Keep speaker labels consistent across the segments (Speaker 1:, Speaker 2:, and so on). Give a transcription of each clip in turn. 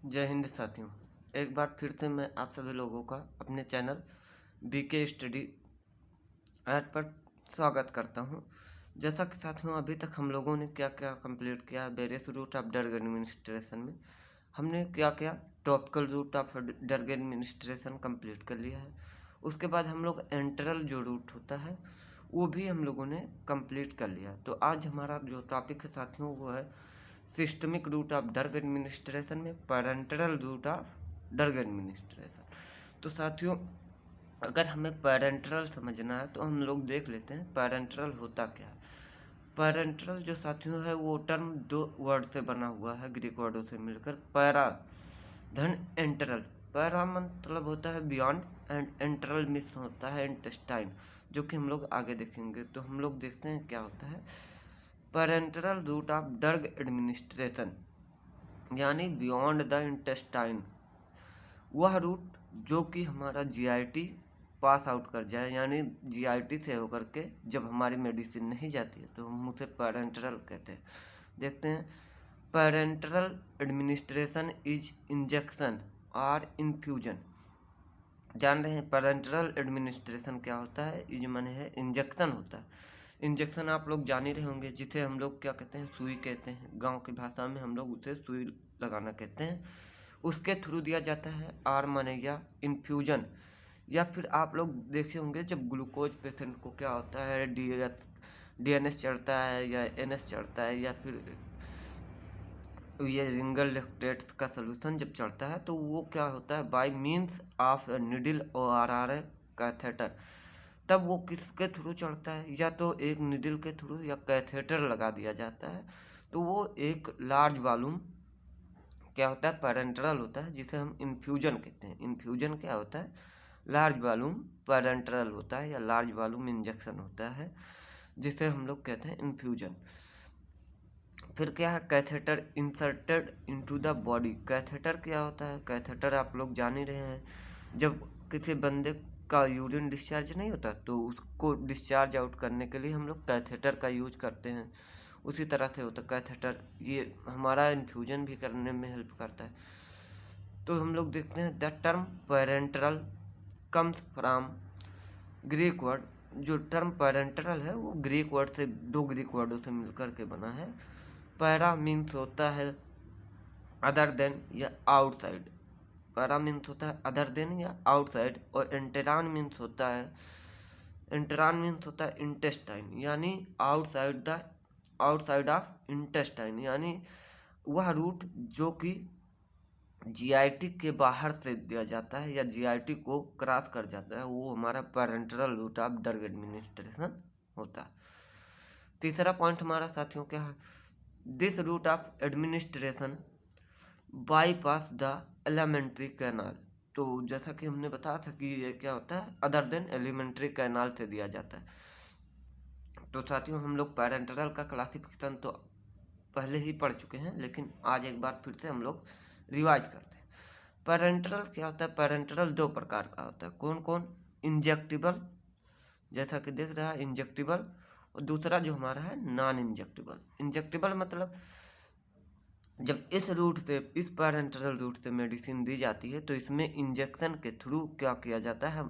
Speaker 1: जय हिंद साथियों। एक बार फिर से मैं आप सभी लोगों का अपने चैनल बीके स्टडी ऐड पर स्वागत करता हूं। जैसा कि साथियों अभी तक हम लोगों ने क्या क्या कंप्लीट किया various route of drug administration में, हमने क्या क्या topical route of drug administration complete कर लिया है। उसके बाद हम लोग एंटरल जो रूट होता है वो भी हम लोगों ने कंप्लीट कर लिया। तो आज हमारा जो टॉपिक है साथियों वो है systemic route of drug administration में parenteral route of drug administration. तो साथियों अगर हमें पैरेंटरल समझना है तो हम लोग देख लेते हैं पैरेंटरल होता क्या है। पैरेंटरल जो साथियों है वो टर्म दो वर्ड से बना हुआ है, ग्रीक वर्डों से मिलकर। पैरा धन एंटरल। पैरा मतलब होता है बियॉन्ड एंड एंटरल मिस होता है इंटेस्टाइन, जो कि हम लोग आगे देखेंगे। तो हम लोग देखते हैं क्या होता है पैरेंटरल रूट ऑफ ड्रग एडमिनिस्ट्रेशन, यानी बियॉन्ड द इंटेस्टाइन। वह रूट जो कि हमारा जीआईटी पास आउट कर जाए, यानी जीआईटी से होकर के जब हमारी मेडिसिन नहीं जाती है तो हम उसे पैरेंटरल कहते हैं। देखते हैं पैरेंटरल एडमिनिस्ट्रेशन इज इंजेक्शन और इन्फ्यूजन। जान रहे हैं पैरेंटरल एडमिनिस्ट्रेशन क्या होता है? इज माने है इंजेक्शन होता है। इंजेक्शन आप लोग जान ही रहे होंगे, जिसे हम लोग क्या कहते हैं, सुई कहते हैं। गांव की भाषा में हम लोग उसे सुई लगाना कहते हैं। उसके थ्रू दिया जाता है। आर माने या इन्फ्यूजन, या फिर आप लोग देखे होंगे जब ग्लूकोज पेशेंट को क्या होता है डीएनएस चढ़ता है या एनएस चढ़ता है, या फिर ये रिंगल लेक्टेट का सोल्यूशन जब चढ़ता है तो वो क्या होता है बाय मीन्स ऑफ निडल और आर कैथेटर। तब वो किसके थ्रू चढ़ता है? या तो एक निडल के थ्रू या कैथेटर लगा दिया जाता है। तो वो एक लार्ज वॉल्यूम क्या होता है पैरेंटरल होता है, जिसे हम इन्फ्यूजन कहते हैं। इन्फ्यूजन क्या होता है? लार्ज वॉल्यूम पैरेंटरल होता है या लार्ज वॉल्यूम इंजेक्शन होता है, जिसे हम लोग कहते हैं इन्फ्यूजन। फिर क्या है catheter inserted into the body. Catheter क्या होता है? कैथेटर आप लोग जान ही रहे हैं, जब किसी बंदे का यूरिन डिस्चार्ज नहीं होता तो उसको डिस्चार्ज आउट करने के लिए हम लोग कैथेटर का यूज करते हैं। उसी तरह से होता है कैथेटर, ये हमारा इन्फ्यूजन भी करने में हेल्प करता है। तो हम लोग देखते हैं the term parenteral comes from Greek word. जो टर्म पैरेंटरल है वो ग्रीक वर्ड से, दो ग्रीक वर्डों से मिलकर के बना है। पैरा मीन्स होता है अदर देन या आउटसाइड। पैरा मीन्स होता है अदर देन या आउटसाइड, और एंटेरान मीन्स होता है इंटेस्टाइन, यानी आउटसाइड ऑफ इंटेस्टाइन, यानी वह रूट जो कि जीआईटी के बाहर से दिया जाता है या जीआईटी को क्रॉस कर जाता है, वो हमारा parenteral route of drug administration होता है। तीसरा पॉइंट हमारा साथियों क्या है? This route of administration bypass the alimentary canal. तो जैसा कि हमने बताया था कि ये क्या होता है अदर देन एलिमेंट्री कैनाल से दिया जाता है। तो साथियों हम लोग पैरेंटरल का क्लासिफिकेशन तो पहले ही पढ़ चुके हैं, लेकिन आज एक बार फिर से हम लोग रिवाइज करते हैं। पैरेंटरल क्या होता है? पैरेंटरल दो प्रकार का होता है। कौन कौन? इंजेक्टिबल, जैसा कि देख रहा है इंजेक्टिबल, और दूसरा जो हमारा है नॉन इंजेक्टिबल। इंजेक्टिबल मतलब जब इस रूट से, इस पैरेंटरल रूट से मेडिसिन दी जाती है तो इसमें इंजेक्शन के थ्रू क्या किया जाता है,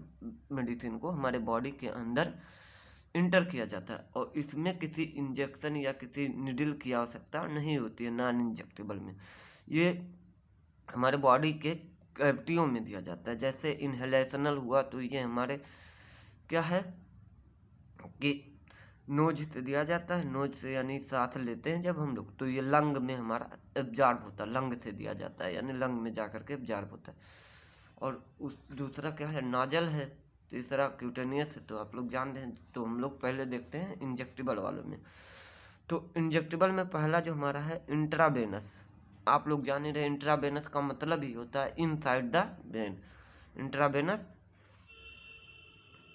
Speaker 1: मेडिसिन को हमारे बॉडी के अंदर इंटर किया जाता है, और इसमें किसी इंजेक्शन या किसी निडल की आवश्यकता नहीं होती है नॉन इंजेक्टेबल में। ये हमारे बॉडी के कैविटियों में दिया जाता है। जैसे इनहेलेशनल हुआ तो ये हमारे क्या है कि नोज से दिया जाता है, नोज से यानी सांस लेते हैं जब हम लोग तो ये लंग में हमारा एब्जॉर्ब होता है, लंग से दिया जाता है यानी लंग में जा करके एब्जॉर्ब होता है। और उस दूसरा क्या है नाजल है, तीसरा क्यूटेनियस है। तो आप लोग जान रहे हैं, तो हम लोग पहले देखते हैं इंजेक्टेबल वालों में। तो इंजेक्टेबल में पहला जो हमारा है इंट्रावेनस। आप लोग जान ही रहे इंट्रावेनस का मतलब ही होता है inside the when. Intravenous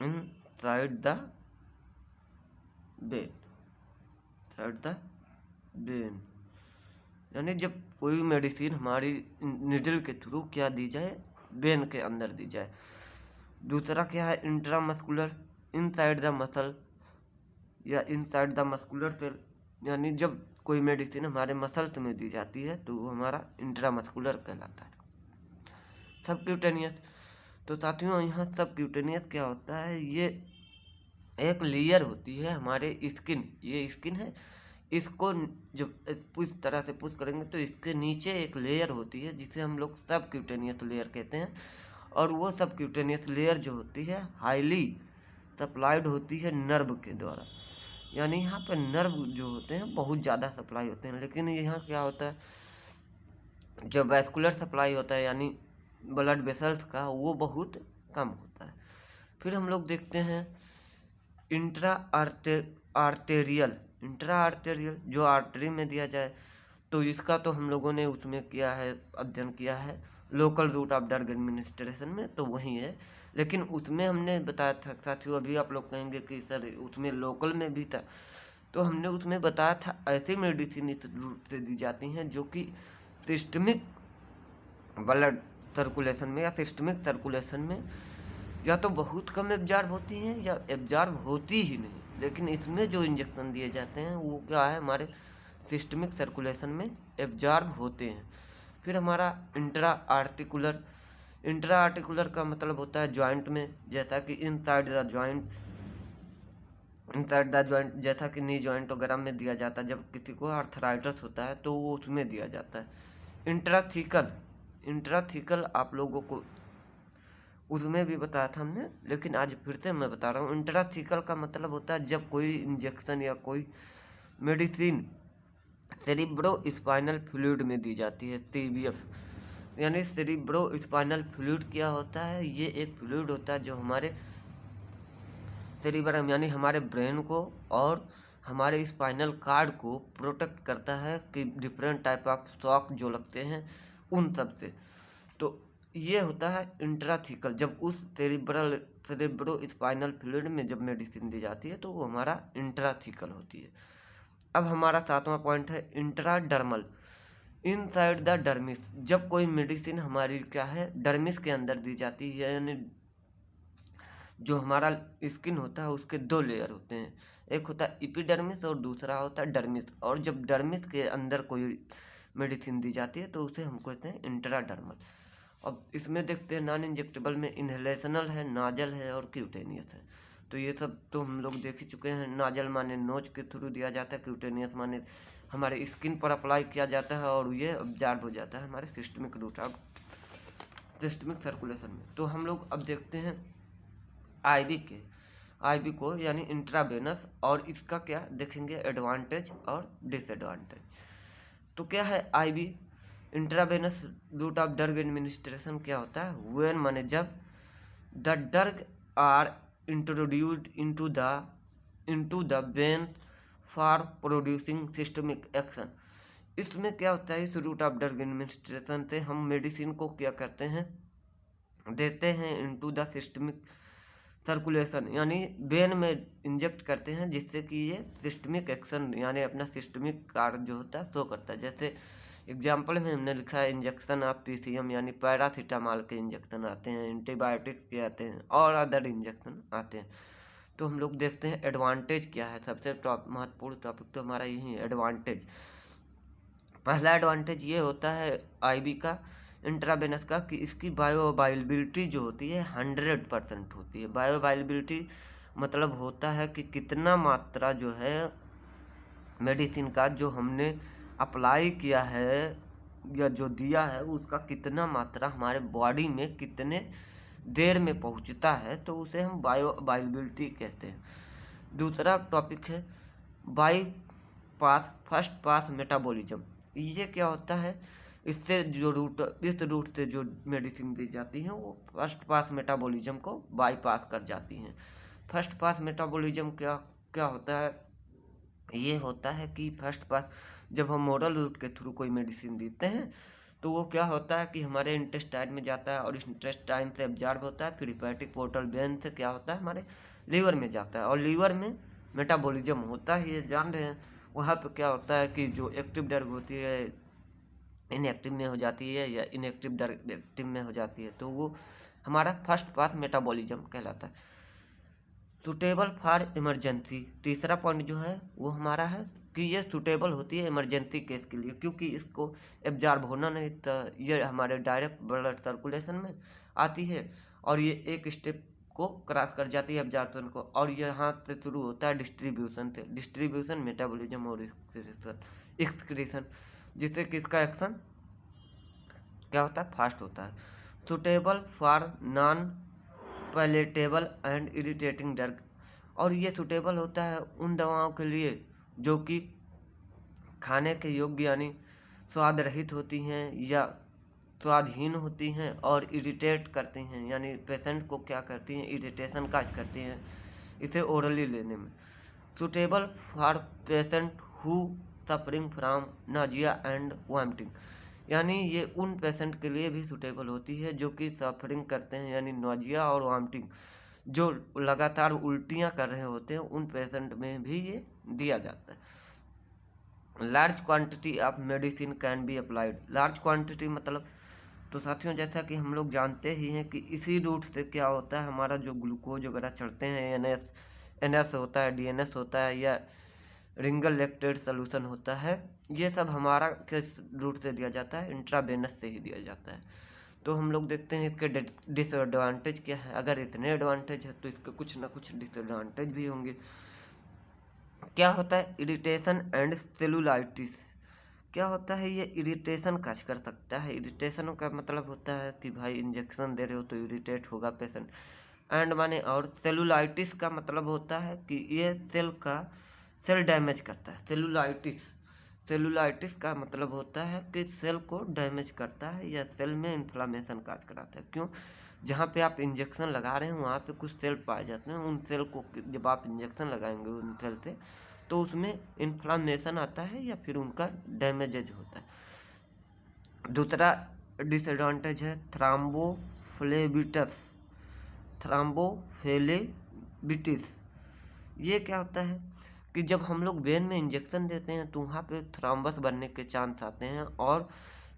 Speaker 1: inside the when, side the when, यानी जब कोई मेडिसिन हमारी निडल के थ्रू क्या दी जाए, वेन के अंदर दी जाए। दूसरा क्या है इंट्रामस्कुलर, इनसाइड द मसल या इनसाइड द मस्कुलर सेल, यानी जब कोई मेडिसिन हमारे मसल्स में दी जाती है तो वो हमारा इंट्रामस्कुलर कहलाता है। सबक्यूटेनियस, तो साथियों यहाँ सबक्यूटेनियस क्या होता है, ये एक लेयर होती है हमारे स्किन, ये स्किन है, इसको जब इस तरह से पुश करेंगे तो इसके नीचे एक लेयर होती है जिसे हम लोग सबक्यूटेनियस लेयर कहते हैं। और वो सबक्यूटेनियस लेयर जो होती है हाईली सप्लाइड होती है नर्व के द्वारा, यानी यहाँ पर नर्व जो होते हैं बहुत ज़्यादा सप्लाई होते हैं। लेकिन यहाँ क्या होता है, जो वैस्कुलर सप्लाई होता है यानी ब्लड वेसल्स का, वो बहुत कम होता है। फिर हम लोग देखते हैं इंट्रा आर्टेरियल जो आर्टरी में दिया जाए, तो इसका तो हम लोगों ने उसमें किया है, अध्ययन किया है local route of drug administration में, तो वही है। लेकिन उसमें हमने बताया था साथियों, अभी आप लोग कहेंगे कि सर उसमें लोकल में भी था, तो हमने उसमें बताया था ऐसी मेडिसिन इस रूट से दी जाती हैं जो कि सिस्टमिक ब्लड सर्कुलेशन में या सिस्टमिक सर्कुलेशन में या तो बहुत कम एब्जॉर्ब होती हैं या एब्जॉर्ब होती ही नहीं। लेकिन इसमें जो इंजेक्शन दिए जाते हैं वो क्या है, हमारे सिस्टमिक सर्कुलेशन में एब्जॉर्ब होते हैं। फिर हमारा इंट्रा आर्टिकुलर का मतलब होता है जॉइंट में, जैसा कि इनसाइड द जॉइंट जैसा कि नी जॉइंट वगैरह में दिया जाता है। जब किसी को आर्थराइटिस होता है तो वो उसमें दिया जाता है। इंट्राथीकल आप लोगों को उसमें भी बताया था हमने, लेकिन आज फिर से मैं बता रहा हूँ। इंट्राथीकल का मतलब होता है जब कोई इंजेक्शन या कोई मेडिसिन सेरिब्रो स्पाइनल फ्लूइड में दी जाती है, CBF यानी सेरिब्रो स्पाइनल फ्लूइड क्या होता है, ये एक फ्लूइड होता है जो हमारे सेरिब्रम यानी हमारे ब्रेन को और हमारे स्पाइनल कार्ड को प्रोटेक्ट करता है कि डिफरेंट टाइप ऑफ शॉक जो लगते हैं उन सब से। तो ये होता है इंट्राथीकल, जब उस सेरिब्रो स्पाइनल फ्लूइड में जब मेडिसिन दी जाती है तो वो हमारा इंट्राथीकल होती है। अब हमारा 7वां पॉइंट है इंट्राडर्मल, इनसाइड द डर्मिस। जब कोई मेडिसिन हमारी क्या है डर्मिस के अंदर दी जाती है, यानी जो हमारा स्किन होता है उसके 2 लेयर होते हैं, एक होता है एपिडर्मिस और दूसरा होता है डर्मिस। और जब डर्मिस के अंदर कोई मेडिसिन दी जाती है तो उसे हम कहते हैं इंट्राडर्मल। अब इसमें देखते हैं नॉन इंजेक्टेबल में इन्हेलेशनल है, नाजल है और क्यूटेनियस है। तो ये सब तो हम लोग देख ही चुके हैं। नाजल माने नोज के थ्रू दिया जाता है, क्यूटेनियस माने हमारे स्किन पर अप्लाई किया जाता है और ये ऑब्जॉर्ब हो जाता है हमारे systemic route of systemic circulation में। तो हम लोग अब देखते हैं आईवी को यानी इंट्रावेनस, और इसका क्या देखेंगे एडवांटेज और डिसएडवांटेज। तो क्या है IV intravenous route of drug administration क्या होता है, व्हेन माने जब the drug are introduced into the vein for producing systemic action. इसमें क्या होता है, इस रूट ऑफ ड्रग एडमिनिस्ट्रेशन से हम मेडिसिन को क्या करते हैं, देते हैं इनटू द सिस्टमिक सर्कुलेशन, यानी वेन में इंजेक्ट करते हैं जिससे कि ये सिस्टमिक एक्शन यानी अपना सिस्टमिक कार्य जो होता है तो करता है। जैसे एग्जाम्पल में हमने लिखा है इंजेक्शन ऑफ PCM यानी पैरासीटामॉल के इंजेक्शन आते हैं, एंटीबायोटिक्स के आते हैं और अदर इंजेक्शन आते हैं। तो हम लोग देखते हैं एडवांटेज क्या है। सबसे महत्वपूर्ण टॉपिक तो हमारा यही है एडवांटेज। पहला एडवांटेज ये होता है आईवी का इंट्रावेनस का कि इसकी बायोअवेलेबिलिटी जो होती है 100% होती है। बायोअवेलेबिलिटी मतलब होता है कि कितना मात्रा जो है मेडिसिन का जो हमने अप्लाई किया है या जो दिया है उसका कितना मात्रा हमारे बॉडी में कितने देर में पहुंचता है, तो उसे हम बायोअवेलेबिलिटी कहते हैं। दूसरा टॉपिक है फर्स्ट पास मेटाबॉलिज्म। ये क्या होता है, इससे जो इस रूट से जो मेडिसिन दी जाती हैं वो फर्स्ट पास मेटाबॉलिज्म को बाईपास कर जाती हैं। फर्स्ट पास मेटाबॉलिज्म क्या होता है, ये होता है कि फर्स्ट पास जब हम ओरल रूट के थ्रू कोई मेडिसिन देते हैं तो वो क्या होता है कि हमारे इंटेस्टाइन में जाता है और इंटेस्टाइन से एब्जॉर्ब होता है, फिर हेपेटिक पोर्टल वेन से क्या होता है हमारे लीवर में जाता है और लीवर में मेटाबॉलिज्म होता है, ये जान रहे हैं। वहाँ पे क्या होता है कि जो एक्टिव ड्रग होती है इनएक्टिव में हो जाती है या इनएक्टिव ड्रग एक्टिव में हो जाती है, तो वो हमारा फर्स्ट पास मेटाबॉलिज्म कहलाता है। सुटेबल फॉर इमरजेंसी, तीसरा पॉइंट जो है वो हमारा है कि ये सूटेबल होती है इमरजेंसी केस के लिए, क्योंकि इसको एब्जॉर्ब होना नहीं, तो ये हमारे डायरेक्ट ब्लड सर्कुलेशन में आती है और ये एक स्टेप को क्रॉस कर जाती है एब्जॉर्प्शन को, और यहाँ से शुरू होता है डिस्ट्रीब्यूशन से, डिस्ट्रीब्यूशन मेटाबॉलिज्म और एक्सक्रीशन, जिससे कि इसका एक्शन क्या होता है, फास्ट होता है। Suitable for non palatable and irritating drug, और ये सूटेबल होता है उन दवाओं के लिए जो कि खाने के योग्य यानी स्वाद रहित होती हैं या स्वादहीन होती हैं और इरिटेट करती हैं, यानी पेशेंट को क्या करती हैं, इरिटेशन काज करती हैं इसे ओरली लेने में। Suitable for patient who suffering from Nazia and vomiting, यानी ये उन पेशेंट के लिए भी सूटेबल होती है जो कि सफरिंग करते हैं, यानी नाजिया और वॉमिटिंग, जो लगातार उल्टियाँ कर रहे होते हैं, उन पेशेंट में भी ये दिया जाता है। Large quantity of medicine can be applied, large quantity मतलब, तो साथियों जैसा कि हम लोग जानते ही हैं कि इसी रूट से क्या होता है, हमारा जो ग्लूकोज वगैरह चढ़ते हैं, एनएस होता है, डीएनएस होता है या रिंगल लेक्टेट सोल्यूशन होता है, ये सब हमारा किस रूट से दिया जाता है, इंट्रावेनस से ही दिया जाता है। तो हम लोग देखते हैं इसके डिसएडवांटेज क्या है। अगर इतने एडवांटेज है तो इसके कुछ ना कुछ डिसएडवांटेज भी होंगे। क्या होता है, इरिटेशन एंड सेलुलाइटिस, क्या होता है, ये इरिटेशन काज कर सकता है। इरिटेशन का मतलब होता है कि भाई इंजेक्शन दे रहे हो तो इरिटेट होगा पेशेंट, एंड माने, और सेलुलाइटिस का मतलब होता है कि ये सेल डैमेज करता है। सेलुलाइटिस का मतलब होता है कि सेल को डैमेज करता है या सेल में इन्फ्लामेशन काज कराता है। क्यों, जहाँ पे आप इंजेक्शन लगा रहे हैं वहाँ पे कुछ सेल पाए जाते हैं, उन सेल को जब आप इंजेक्शन लगाएंगे उन सेल से तो उसमें इन्फ्लामेशन आता है या फिर उनका डैमेजेज होता है। दूसरा डिसएडवांटेज है थ्राम्बोफ्लेबिटिस। ये क्या होता है कि जब हम लोग वेन में इंजेक्शन देते हैं तो वहाँ पे थ्रॉम्बस बनने के चांस आते हैं, और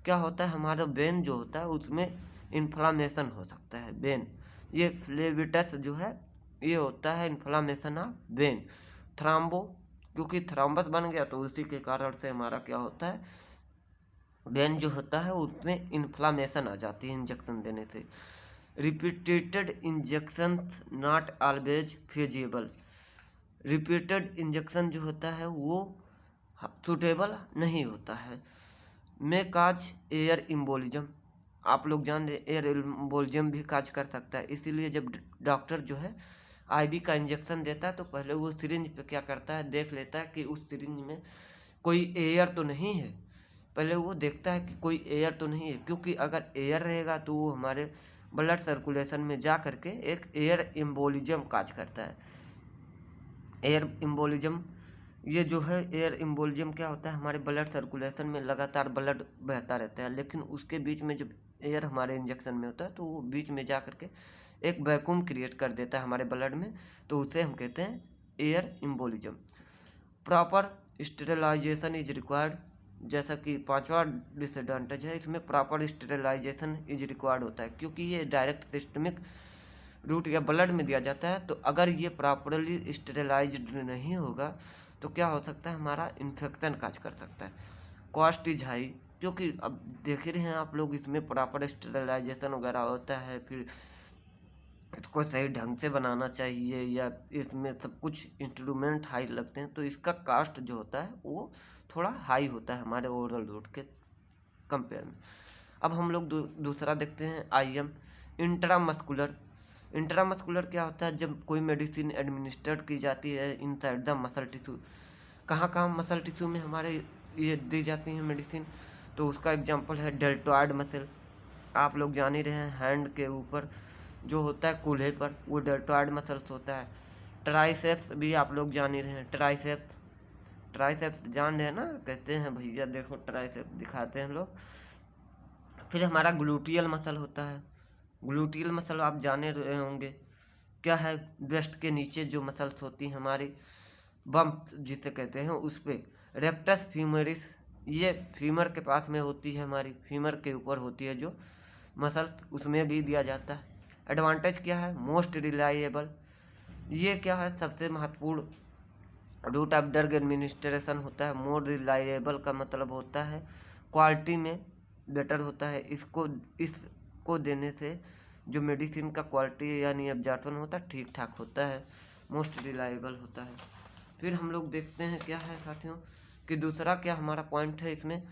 Speaker 1: क्या होता है, हमारा वेन जो होता है उसमें इन्फ्लामेशन हो सकता है। वेन, ये फ्लेबिटस जो है ये होता है इन्फ्लामेशन ऑफ वेन। थ्राम्बो, क्योंकि थ्रॉम्बस बन गया तो उसी के कारण से हमारा क्या होता है, वेन जो होता है उसमें इन्फ्लामेशन आ जाती है इंजेक्शन देने से। Repeated injection not always feasible, repeated injection जो होता है वो सूटेबल नहीं होता है। में काज एयर एम्बोलिज्म, आप लोग जान रहे एयर एम्बोलिज्म भी काज कर सकता है। इसीलिए जब डॉक्टर जो है आईवी का इंजेक्शन देता है तो पहले वो सिरिंज पे क्या करता है, देख लेता है कि उस सिरिंज में कोई एयर तो नहीं है। पहले वो देखता है कि कोई एयर तो नहीं है, क्योंकि अगर एयर रहेगा तो वो हमारे ब्लड सर्कुलेशन में जा करके एक एयर एम्बोलिज्म काज करता है। एयर एम्बोलिज्म, ये जो है एयर एम्बोलिज्म क्या होता है, हमारे ब्लड सर्कुलेशन में लगातार ब्लड बहता रहता है, लेकिन उसके बीच में जब एयर हमारे इंजेक्शन में होता है तो वो बीच में जा करके एक वैक्यूम क्रिएट कर देता है हमारे ब्लड में, तो उसे हम कहते हैं air embolism. Proper sterilization is required, जैसा कि पांचवा डिसएडवांटेज है, इसमें प्रॉपर स्टेरिलाइजेशन इज रिक्वायर्ड होता है, क्योंकि ये डायरेक्ट सिस्टमिक रूट या ब्लड में दिया जाता है। तो अगर ये प्रॉपरली स्टेरिलाइज्ड नहीं होगा तो क्या हो सकता है, हमारा इन्फेक्शन काज कर सकता है। कॉस्ट इज हाई, क्योंकि अब देख रहे हैं आप लोग इसमें प्रॉपर स्टेरिलाइजेशन वगैरह होता है, फिर इसको सही ढंग से बनाना चाहिए या इसमें सब कुछ इंस्ट्रूमेंट हाई लगते हैं, तो इसका कास्ट जो होता है वो थोड़ा हाई होता है हमारे ओवरऑल रूट के कंपेयर में। अब हम लोग दूसरा देखते हैं आईएम, इंट्रामस्कुलर। इंट्रामस्कुलर क्या होता है, जब कोई मेडिसिन एडमिनिस्ट्रेट की जाती है इनसाइड द मसल टिश्यू, कहाँ कहाँ मसल टिश्यू में हमारे ये दी जाती हैं मेडिसिन, तो उसका एग्जांपल है डेल्टॉइड मसल। आप लोग जान ही रहे हैं हैंड के ऊपर जो होता है कूल्हे पर, वो डेल्टॉइड मसल्स होता है। ट्राइसेप्स भी आप लोग जान ही रहे हैं, ट्राइसेप्स जान रहे हैं ना, कहते हैं भैया देखो ट्राइसेप्स दिखाते हैं लोग। फिर हमारा ग्लूटियल मसल होता है, ग्लूटियल मसल आप जाने रहे होंगे क्या है, ब्रेस्ट के नीचे जो मसल्स होती हैं हमारी, बम्प जिसे कहते हैं उस पर। रेक्टस फीमरिस, ये फीमर के पास में होती है, हमारी फीमर के ऊपर होती है जो मसल, उसमें भी दिया जाता है। एडवांटेज क्या है, मोस्ट रिलायबल, ये क्या है सबसे महत्वपूर्ण रूट ऑफ ड्रग एडमिनिस्ट्रेशन होता है मोर रिलायबल का मतलब होता है क्वालिटी में बेटर होता है। इसको देने से जो मेडिसिन का क्वालिटी यानी एब्जॉर्प्शन होता है ठीक ठाक होता है, मोस्ट रिलायबल होता है। फिर हम लोग देखते हैं क्या है साथियों कि दूसरा क्या हमारा पॉइंट है इसमें,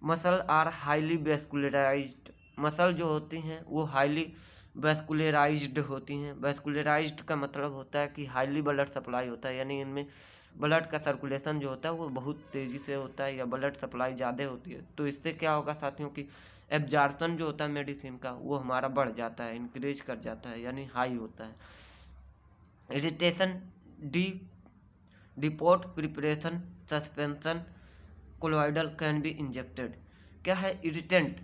Speaker 1: muscle are highly vascularized. Muscle जो होती हैं वो हाईली वेस्कुलराइज्ड होती हैं। वेस्कुलराइज्ड का मतलब होता है कि हाईली ब्लड सप्लाई होता है, यानी इनमें ब्लड का सर्कुलेशन जो होता है वो बहुत तेज़ी से होता है या ब्लड सप्लाई ज़्यादा होती है। तो इससे क्या होगा साथियों कि एब्जॉर्प्शन जो होता है मेडिसिन का वो हमारा बढ़ जाता है, इंक्रीज कर जाता है, यानी हाई होता है। Irritation depot preparation suspension colloidal can be injected. क्या है इरिटेंट,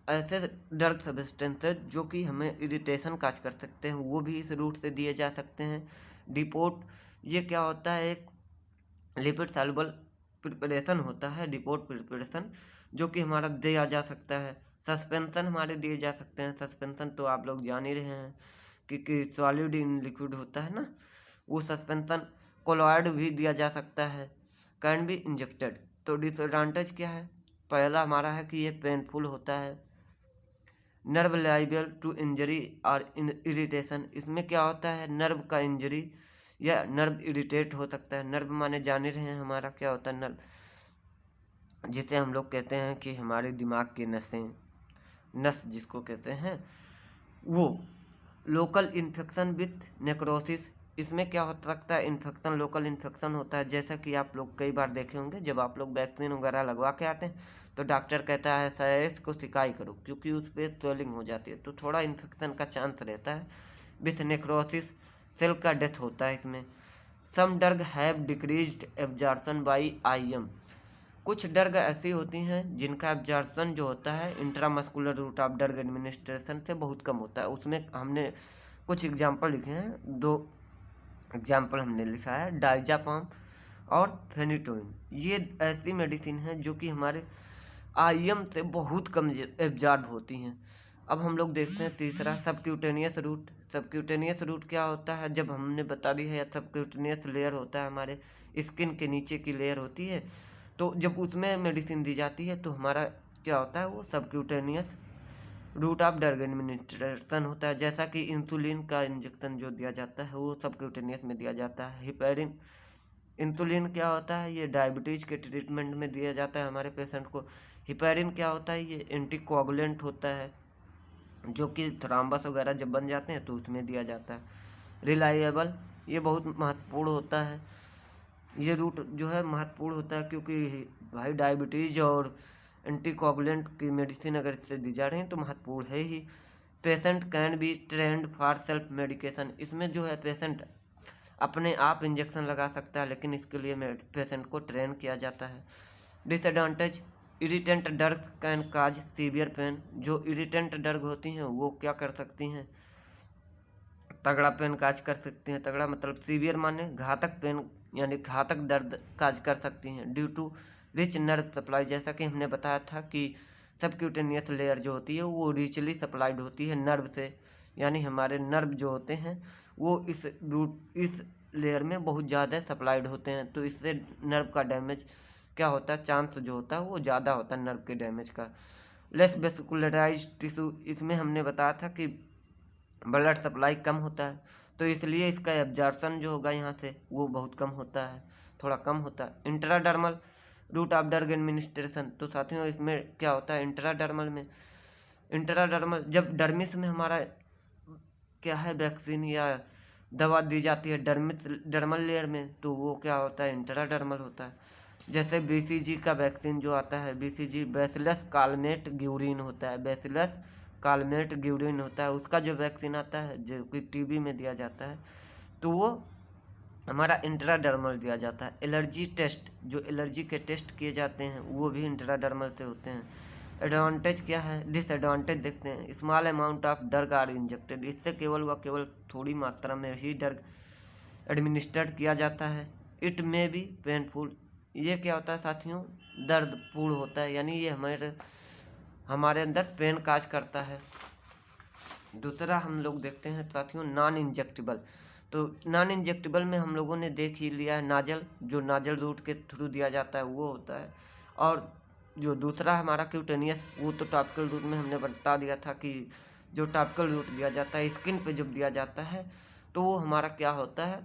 Speaker 1: ऐसे ड्रग सब्सटेंसेज जो कि हमें इरिटेशन काज कर सकते हैं वो भी इस रूट से दिए जा सकते हैं। डिपोट ये क्या होता है, एक लिपिड सॉल्युबल प्रिपरेशन होता है डिपोट प्रिपरेशन, जो कि हमारा दिया जा सकता है। सस्पेंशन हमारे दिए जा सकते हैं। सस्पेंशन तो आप लोग जान ही रहे हैं कि सॉलिड इन लिक्विड होता है ना, वो सस्पेंशन। कोलॉइड भी दिया जा सकता है, कैन बी इंजेक्टेड। तो डिसएडवांटेज क्या है, पहला हमारा है कि ये पेनफुल होता है। नर्व लाइबल टू इंजरी और इरिटेशन, इसमें क्या होता है नर्व का इंजरी या नर्व इरिटेट हो सकता है। नर्व माने जान रहे हैं हमारा क्या होता है नर्व, जिसे हम लोग कहते हैं कि हमारे दिमाग की नसें, नस जिसको कहते हैं वो। लोकल इन्फेक्शन विथ नेक्रोसिस, इसमें क्या हो सकता है इन्फेक्शन, लोकल इन्फेक्शन होता है। जैसा कि आप लोग कई बार देखे होंगे जब आप लोग वैक्सीन वगैरह लगवा के आते हैं तो डॉक्टर कहता है सर को सिकाई करो क्योंकि उस पर स्वेलिंग हो जाती है, तो थोड़ा इन्फेक्शन का चांस रहता है। विथ नेक्रोसिस सेल का डेथ होता है इसमें। Some drug have decreased absorption by IM, कुछ ड्रग ऐसी होती हैं जिनका एब्जॉर्प्शन जो होता है intramuscular route of drug administration से बहुत कम होता है। उसमें हमने कुछ एग्जाम्पल लिखे हैं, 2 एग्जाम्पल हमने लिखा है, डाइजापाम और फेनिटोइन। ये ऐसी मेडिसिन है जो कि हमारे IM से बहुत कम एब्जॉर्ब होती हैं। अब हम लोग देखते हैं तीसरा सबक्यूटेनियस रूट। सबक्यूटेनियस रूट क्या होता है, जब हमने बता दी है सबक्यूटेनियस लेयर होता है हमारे स्किन के नीचे की लेयर होती है, तो जब उसमें मेडिसिन दी जाती है तो हमारा क्या होता है वो subcutaneous route of drug administration होता है। जैसा कि इंसुलिन का इंजेक्शन जो दिया जाता है वो सबक्यूटेनियस में दिया जाता है। हिपेरिन, इंसुलिन क्या होता है ये डायबिटीज़ के ट्रीटमेंट में दिया जाता है हमारे पेशेंट को। हिपेरिन क्या होता है, ये एंटीकोगुलेंट होता है जो कि थ्रोम्बस वगैरह जब बन जाते हैं तो उसमें दिया जाता है। रिलायबल, ये बहुत महत्वपूर्ण होता है, ये रूट जो है महत्वपूर्ण होता है क्योंकि भाई डायबिटीज़ और एंटीकोगुलेंट की मेडिसिन अगर इससे दी जा रही है तो महत्वपूर्ण है ही। Patient can be trained for self medication, इसमें जो है पेशेंट अपने आप इंजेक्शन लगा सकता है लेकिन इसके लिए पेशेंट को ट्रेन किया जाता है। Disadvantage, irritant drug can cause severe pain, जो इरिटेंट ड्रग होती हैं वो क्या कर सकती हैं तगड़ा पेन काज कर सकती हैं। तगड़ा मतलब सीवियर माने घातक पेन यानी घातक दर्द काज कर सकती हैं। Due to rich nerve supply, जैसा कि हमने बताया था कि सबक्यूटेनियस लेयर जो होती है वो रिचली सप्लाइड होती है नर्व से, यानी हमारे नर्व जो होते हैं वो इस लेयर में बहुत ज़्यादा सप्लाइड होते हैं, तो इससे नर्व का डैमेज क्या होता है, चांस जो होता है वो ज़्यादा होता है नर्व के डैमेज का। लेस वेस्कुलराइज्ड टिश्यू, इसमें हमने बताया था कि ब्लड सप्लाई कम होता है तो इसलिए इसका एब्जॉर्प्शन जो होगा यहाँ से वो बहुत कम होता है, थोड़ा कम होता है। Intradermal root of drug administration, तो साथियों इसमें क्या होता है इंट्राडर्मल जब डर्मिस में हमारा क्या है वैक्सीन या दवा दी जाती है डर्मल लेयर में तो वो क्या होता है इंट्राडर्मल होता है। जैसे BCG का वैक्सीन जो आता है, BCG बैसिलस कालमेट ग्यूरिन होता है, बैसिलस कालमेट ग्यूरिन होता है, उसका जो वैक्सीन आता है जो कि TB में दिया जाता है तो वो हमारा इंट्राडर्मल दिया जाता है। एलर्जी टेस्ट, जो एलर्जी के टेस्ट किए जाते हैं वो भी इंट्राडर्मल से होते हैं। एडवांटेज क्या है, डिसएडवांटेज देखते हैं। Small amount of drug are injected, इससे केवल थोड़ी मात्रा में ही ड्रग एडमिनिस्ट्रेट किया जाता है। इट में बी पेनफुल, ये क्या होता है साथियों दर्दपूर्ण होता है, यानी ये हमारे अंदर पेन काज करता है। दूसरा हम लोग देखते हैं साथियों नॉन इंजेक्टेबल, तो नॉन इंजेक्टेबल में हम लोगों ने देख ही लिया है नाजल, जो नाजल रूट के थ्रू दिया जाता है वो होता है, और जो दूसरा हमारा क्यूटेनियस वो तो टॉपिकल रूट में हमने बता दिया था कि जो टॉपिकल रूट दिया जाता है स्किन पे जब दिया जाता है तो वो हमारा क्या होता है,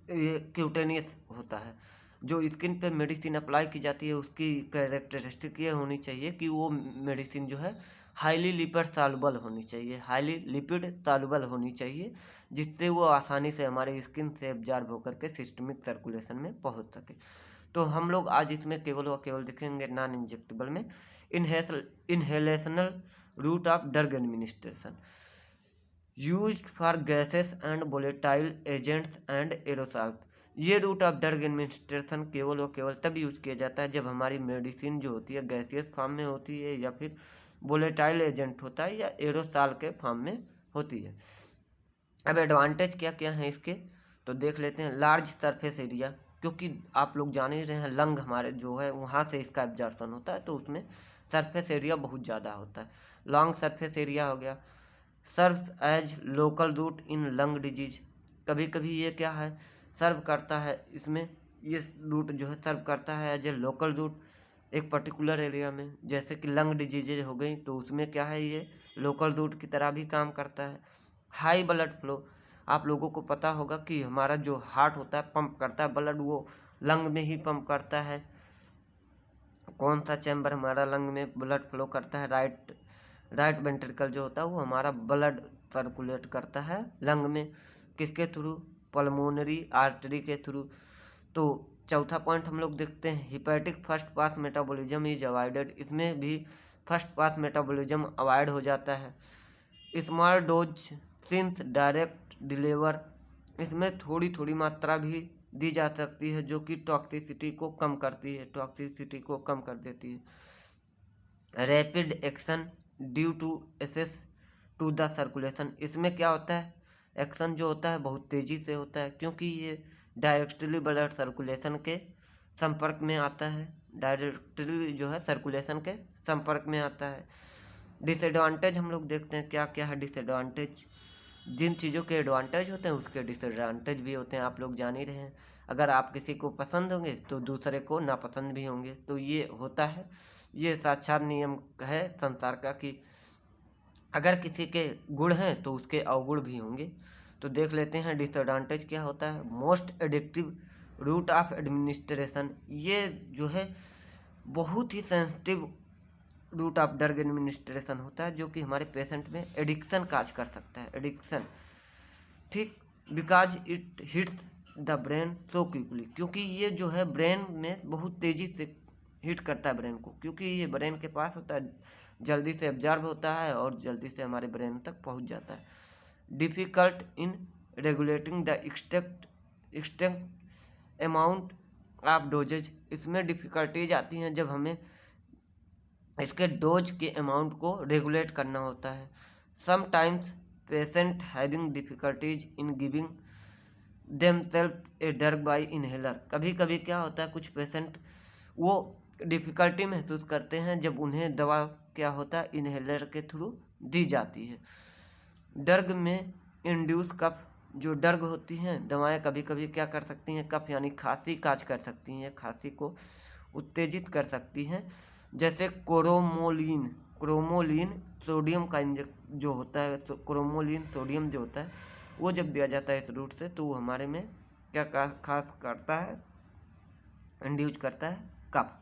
Speaker 1: ये क्यूटेनियस होता है। जो स्किन पे मेडिसिन अप्लाई की जाती है उसकी कैरेक्टरिस्टिक ये होनी चाहिए कि वो मेडिसिन जो है हाईली लिपिड सॉल्युबल होनी चाहिए, हाईली लिपिड सॉल्युबल होनी चाहिए, जिससे वो आसानी से हमारे स्किन से एब्जॉर्ब होकर के सिस्टमिक सर्कुलेशन में पहुंच सके। तो हम लोग आज इसमें केवल और केवल देखेंगे नॉन इंजेक्टेबल में inhalational route of drug administration used for gases and volatile agents and aerosols. ये रूट ऑफ ड्रग एडमिनिस्ट्रेशन केवल और केवल तब यूज किया जाता है जब हमारी मेडिसिन जो होती है गैसियस फॉर्म में होती है या फिर वोलेटाइल एजेंट होता है या एरोसॉल के फॉर्म में होती है। अब एडवांटेज क्या क्या है इसके तो देख लेते हैं। लार्ज सरफेस एरिया, क्योंकि आप लोग जान ही रहे हैं लंग हमारे जो है वहाँ से इसका एब्जॉर्प्शन होता है तो उसमें सरफेस एरिया बहुत ज़्यादा होता है। लॉन्ग सरफेस एरिया हो गया। सर्व्स एज लोकल रूट इन लंग डिजीज, कभी कभी ये क्या है सर्व करता है, इसमें ये रूट जो है सर्व करता है एज ए लोकल रूट एक पर्टिकुलर एरिया में, जैसे कि लंग डिजीजेज हो गई तो उसमें क्या है ये लोकल रूट की तरह भी काम करता है। हाई ब्लड फ्लो, आप लोगों को पता होगा कि हमारा जो हार्ट होता है पंप करता है ब्लड, वो लंग में ही पंप करता है। कौन सा चैम्बर हमारा लंग में ब्लड फ्लो करता है, राइट वेंट्रिकल जो होता है वो हमारा ब्लड सर्कुलेट करता है लंग में, किसके थ्रू, पल्मोनरी आर्टरी के थ्रू। तो चौथा पॉइंट हम लोग देखते हैं hepatic first pass metabolism is avoided, इसमें भी फर्स्ट पास मेटाबॉलिज्म अवॉइड हो जाता है। Small dose since direct deliver, इसमें थोड़ी थोड़ी मात्रा भी दी जा सकती है जो कि टॉक्सिसिटी को कम करती है, टॉक्सिसिटी को कम कर देती है। Rapid action due to access to the circulation, इसमें क्या होता है एक्शन जो होता है बहुत तेज़ी से होता है क्योंकि ये डायरेक्टली ब्लड सर्कुलेशन के संपर्क में आता है, डायरेक्टली जो है सर्कुलेशन के संपर्क में आता है। डिसएडवांटेज हम लोग देखते हैं क्या क्या है डिसएडवांटेज। जिन चीज़ों के एडवांटेज होते हैं उसके डिसएडवांटेज भी होते हैं, आप लोग जान ही रहे हैं। अगर आप किसी को पसंद होंगे तो दूसरे को नापसंद भी होंगे, तो ये होता है, ये साक्षात नियम है संसार का कि अगर किसी के गुण हैं तो उसके अवगुण भी होंगे। तो देख लेते हैं डिसएडवांटेज क्या होता है। Most addictive route of administration, ये जो है बहुत ही sensitive route of drug administration होता है जो कि हमारे पेशेंट में एडिक्शन काज कर सकता है, एडिक्शन, ठीक, because it hits the brain so quickly, क्योंकि ये जो है ब्रेन में बहुत तेज़ी से हिट करता है ब्रेन को, क्योंकि ये ब्रेन के पास होता है, जल्दी से एब्जॉर्ब होता है और जल्दी से हमारे ब्रेन तक पहुंच जाता है। Difficult in regulating the extent amount of doses, इसमें डिफ़िकल्टीज आती हैं जब हमें इसके डोज के अमाउंट को रेगुलेट करना होता है। Sometimes patient having difficulties in giving themselves a drug by inhaler, कभी कभी क्या होता है कुछ पेशेंट वो डिफ़िकल्टी महसूस करते हैं जब उन्हें दवा क्या होता है इनहेलर के थ्रू दी जाती है। ड्रग में इंड्यूस कफ, जो ड्रग होती हैं दवाएं कभी कभी क्या कर सकती हैं कफ यानी खांसी काज कर सकती हैं, खांसी को उत्तेजित कर सकती हैं, जैसे क्रोमोलिन सोडियम का जो होता है, तो क्रोमोलिन सोडियम जो होता है वो जब दिया जाता है इस रूट से तो वो हमारे में क्या खास करता है, इंड्यूस करता है कफ।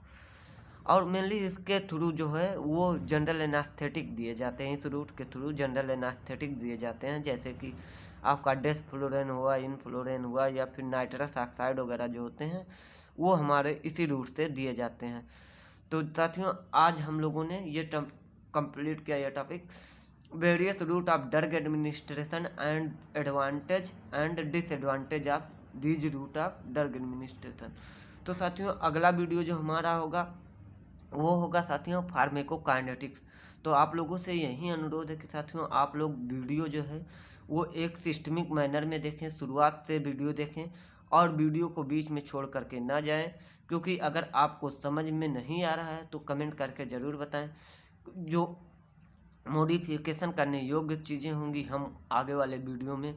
Speaker 1: और मेनली इसके थ्रू जो है वो जनरल एनास्थेटिक दिए जाते हैं, इस रूट के थ्रू जनरल एनास्थेटिक दिए जाते हैं, जैसे कि आपका डेस्फ्लोरेन हुआ, इनफ्लोरेन हुआ या फिर नाइट्रस ऑक्साइड वगैरह जो होते हैं वो हमारे इसी रूट से दिए जाते हैं। तो साथियों आज हम लोगों ने ये कंप्लीट किया यह topic, various route of drug administration and advantage and disadvantage of these route of drug administration. तो साथियों अगला वीडियो जो हमारा होगा वो होगा साथियों फार्मेकोकाइनेटिक्स। तो आप लोगों से यही अनुरोध है कि साथियों आप लोग वीडियो जो है वो एक सिस्टमिक मैनर में देखें, शुरुआत से वीडियो देखें और वीडियो को बीच में छोड़ करके ना जाएं, क्योंकि अगर आपको समझ में नहीं आ रहा है तो कमेंट करके ज़रूर बताएं। जो मॉडिफिकेशन करने योग्य चीज़ें होंगी हम आगे वाले वीडियो में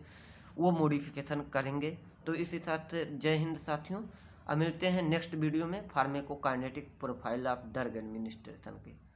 Speaker 1: वो मॉडिफिकेशन करेंगे। तो इसी साथ जय हिंद साथियों, अब मिलते हैं नेक्स्ट वीडियो में फार्मेकोकाइनेटिक प्रोफाइल ऑफ ड्रग एडमिनिस्ट्रेशन के।